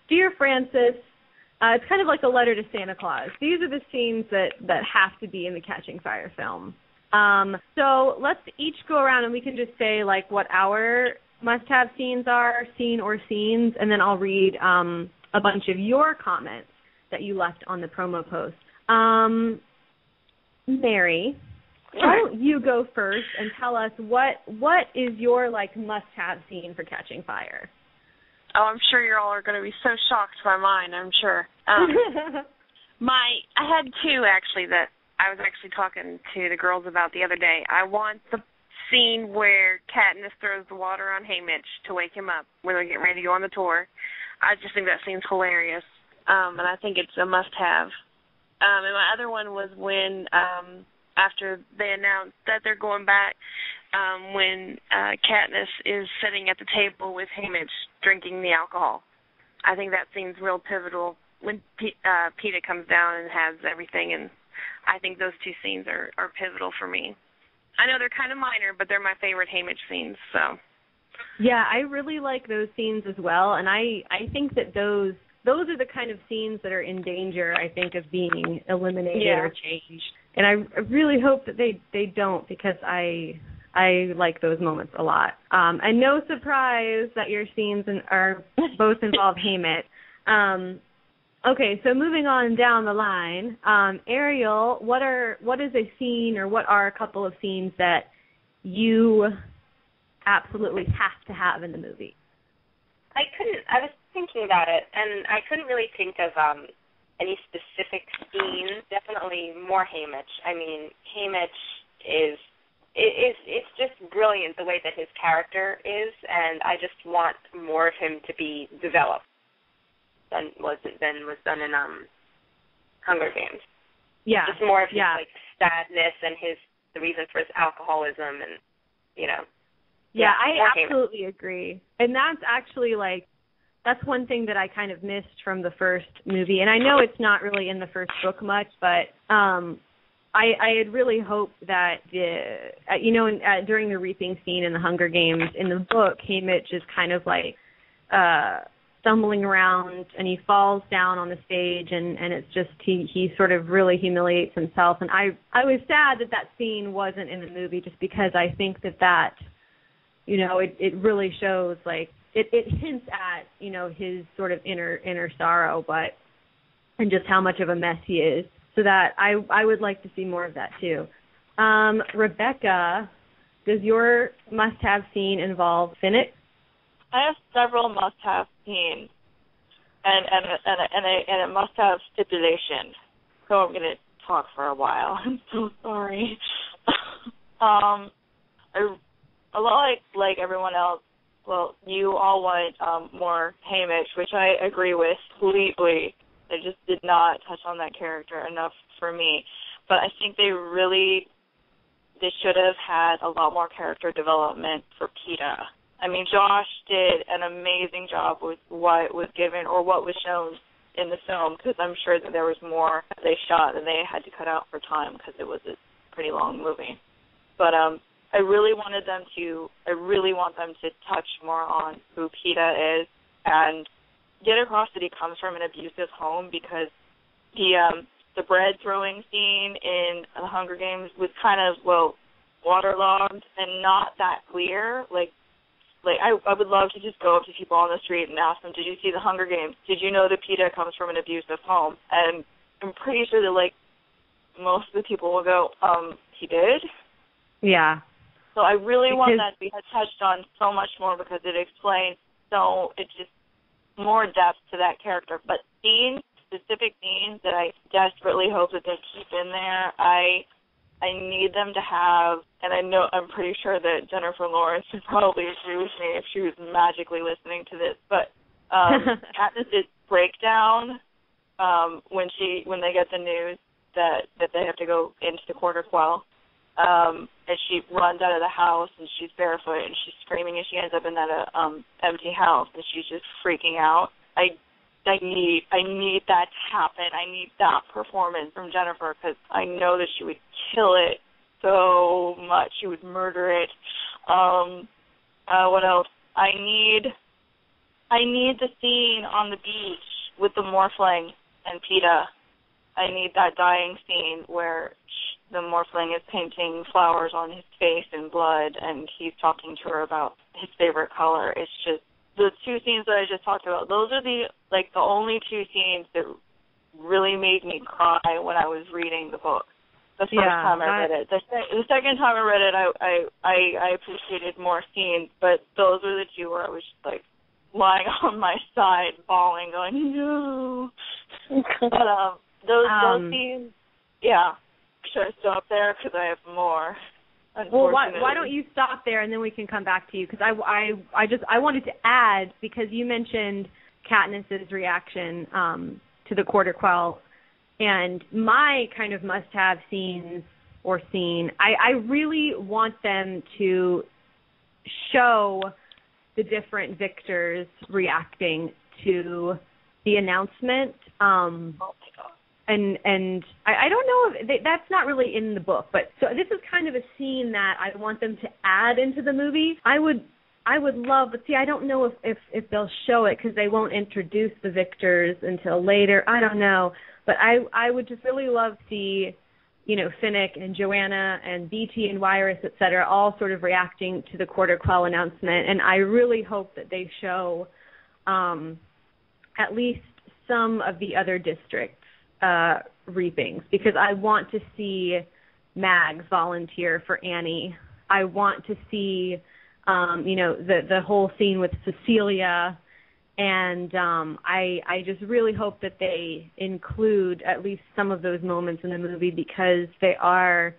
Dear Francis, it's kind of like a letter to Santa Claus. These are the scenes that have to be in the Catching Fire film. So let's each go around and we can just say, like, what our must-have scenes are, scene or scenes, and then I'll read a bunch of your comments that you left on the promo post. Mary, why don't you go first and tell us what is your, like, must-have scene for Catching Fire? Oh, I'm sure you all are going to be so shocked by mine, I'm sure. I had two, actually, that I was actually talking to the girls about the other day. I want the scene where Katniss throws the water on Haymitch to wake him up when they're getting ready to go on the tour. I just think that scene's hilarious, and I think it's a must-have. And my other one was when, after they announced that they're going back, when Katniss is sitting at the table with Haymitch drinking the alcohol. I think that scene's real pivotal when Peeta comes down and has everything, and I think those two scenes are pivotal for me. I know they're kind of minor, but they're my favorite Haymitch scenes, so. Yeah, I really like those scenes as well, and I think that those are the kind of scenes that are in danger, I think, of being eliminated or changed. And I really hope that they don't, because I like those moments a lot. And no surprise that your scenes are both involve Haymitch. Okay, so moving on down the line, Ariel, what is a scene or what are a couple of scenes that you absolutely have to have in the movie? I was thinking about it, and I couldn't really think of any specific scene. Definitely more Haymitch. I mean, Haymitch it's just brilliant the way that his character is, and I just want more of him to be developed than was done in Hunger Games. Yeah. Just more of his like sadness and the reason for his alcoholism, and Yeah, I absolutely agree. And that's actually that's one thing that I kind of missed from the first movie. And I know it's not really in the first book much, but I had really hoped that during the reaping scene in the Hunger Games in the book, Haymitch is kind of like stumbling around and he falls down on the stage and it's just he sort of really humiliates himself. And I was sad that scene wasn't in the movie, just because I think that it really shows, like, it hints at, his sort of inner sorrow, and just how much of a mess he is. So that I would like to see more of that too. Rebekah, does your must-have scene involve Finnick? I have several must-have scenes, and a must-have stipulation. So I'm going to talk for a while. I'm so sorry. A lot like everyone else, well, you all want more Haymitch, which I agree with completely. They just did not touch on that character enough for me. But I think they should have had a lot more character development for Peeta. I mean, Josh did an amazing job with what was given or what was shown in the film, because I'm sure that there was more that they shot and they had to cut out for time because it was a pretty long movie. But I really want them to touch more on who Peeta is and get across that he comes from an abusive home, because the bread throwing scene in The Hunger Games was kind of, waterlogged and not that clear. Like I would love to just go up to people on the street and ask them, did you see The Hunger Games? Did you know that Peeta comes from an abusive home? And I'm pretty sure that, most of the people will go, he did? Yeah. So I really want that to be touched on so much more, because it explains it's just more depth to that character. But specific scenes that I desperately hope that they keep in there, I need them to have, and I'm pretty sure that Jennifer Lawrence would probably agree with me if she was magically listening to this, but Katniss' breakdown when they get the news that they have to go into the Quarter Quell, and she runs out of the house and she's barefoot and she's screaming and she ends up in that empty house and she's just freaking out. I need that to happen. I need that performance from Jennifer, because I know that she would kill it so much. She would murder it. What else? I need I need the scene on the beach with the Morphling and PETA. I need that dying scene where the Morphling is painting flowers on his face in blood, and he's talking to her about his favorite color. It's just the two scenes that I just talked about. Those are the only two scenes that really made me cry when I was reading the book. The first time I read it. The second time I read it, I appreciated more scenes, but those were the two where I was just like lying on my side, bawling, going no. But those scenes, yeah. Should I stop there? Because I have more. Well, why don't you stop there and then we can come back to you? Because I wanted to add, because you mentioned Katniss's reaction to the Quarter Quell, and my kind of must-have scenes or scene. I really want them to show the different victors reacting to the announcement. And I don't know if that's not really in the book, but so this is kind of a scene that I want them to add into the movie. I would love, but see, I don't know if they'll show it because they won't introduce the victors until later. I don't know, but I would just really love to see, Finnick and Joanna and BT and Wirus, et cetera, all sort of reacting to the Quarter Quell announcement, and I really hope that they show at least some of the other districts reapings, because I want to see Mags volunteer for Annie. I want to see, the whole scene with Cecilia, and I just really hope that they include at least some of those moments in the movie, because they are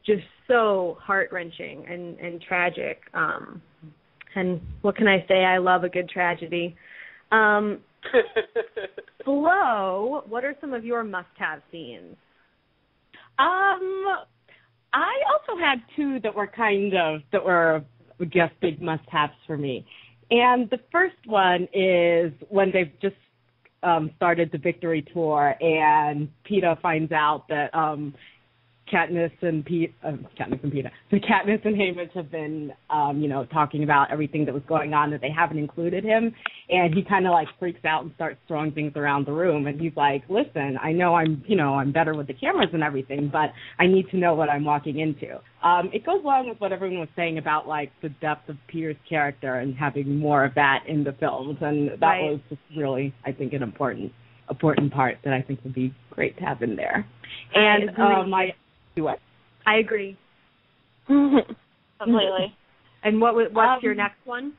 just so heart-wrenching and tragic. And what can I say? I love a good tragedy. Flo, what are some of your must-have scenes? I also had two that were just big must-haves for me. And the first one is when they've just started the Victory Tour, and PETA finds out that Katniss and Haymitch have been, talking about everything that was going on, that they haven't included him, and he kind of freaks out and starts throwing things around the room, and he's like, listen, I know I'm better with the cameras and everything, but I need to know what I'm walking into. It goes along with what everyone was saying about the depth of Peter's character and having more of that in the films, and that was just really, I think, an important part that I think would be great to have in there. And what? I agree. Completely. And what's your next one?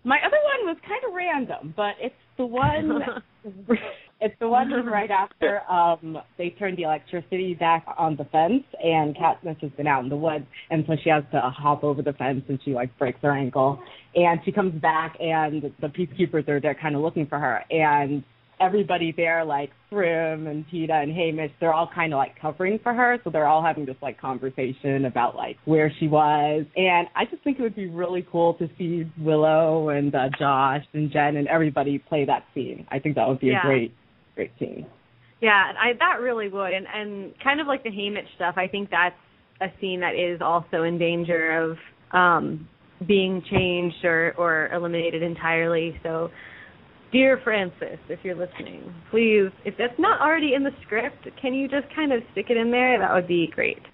My other one was kind of random, but it's the one. It's the one right after they turned the electricity back on the fence, and Katniss has been out in the woods, and so she has to hop over the fence, and she breaks her ankle, and she comes back, and the peacekeepers are there, kind of looking for her, and everybody there, Thrym and PETA and Haymitch, they're all kind of covering for her, so they're all having this conversation about where she was, and I just think it would be really cool to see Willow and Josh and Jen and everybody play that scene. I think that would be a great scene. Yeah, that really would, and kind of like the Haymitch stuff, I think that's a scene that is also in danger of being changed or eliminated entirely, so dear Francis, if you're listening, please, if that's not already in the script, can you just kind of stick it in there? That would be great.